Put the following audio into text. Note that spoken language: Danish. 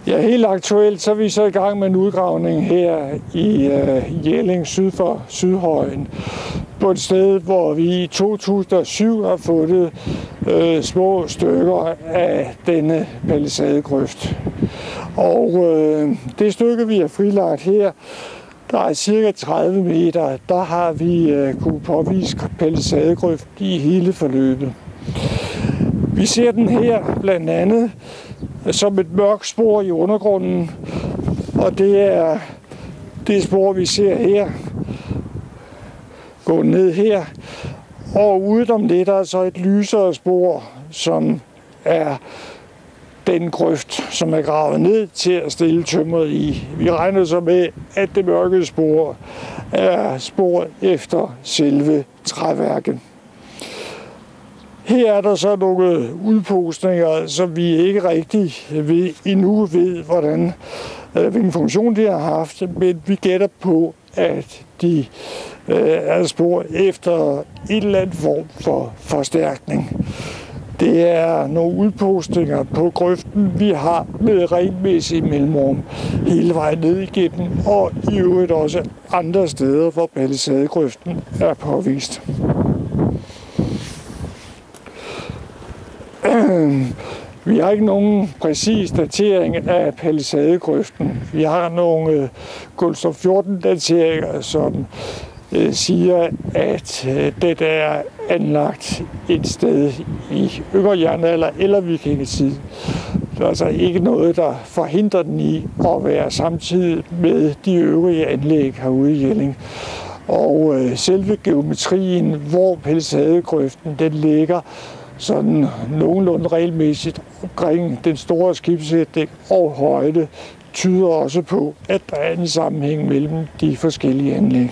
Ja, helt aktuelt så er vi så i gang med en udgravning her i Jelling syd for Sydhøjen. På et sted, hvor vi i 2007 har fundet små stykker af denne palisadegrøft. Og det stykke, vi har frilagt her, der er cirka 30 meter, der har vi kunne påvise palisadegrøft i hele forløbet. Vi ser den her blandt andet som et mørkt spor i undergrunden, og det er det spor, vi ser her, gå ned her, og udenom det der er så et lysere spor, som er den grøft, som er gravet ned til at stille tømmeret i. Vi regner så med, at det mørke spor er spor efter selve træværket. Her er der så nogle udpostninger, som vi ikke rigtig endnu ved, hvilken funktion de har haft, men vi gætter på, at de er spor efter en eller anden form for forstærkning. Det er nogle udpostninger på grøften, vi har med regelmæssige mellemrum hele vejen ned igennem, og i øvrigt også andre steder, hvor palisadegrøften er påvist. Vi har ikke nogen præcis datering af palisadegrøften. Vi har nogle kulstof 14 dateringer, som siger, at det er anlagt et sted i yngre jernalder eller vikingetid. Der er altså ikke noget, der forhindrer den i at være samtidig med de øvrige anlæg herude i Jelling. Og selve geometrien, hvor palisadegrøften den ligger, sådan nogenlunde regelmæssigt omkring den store skibsætning og højde, tyder også på, at der er en sammenhæng mellem de forskellige anlæg.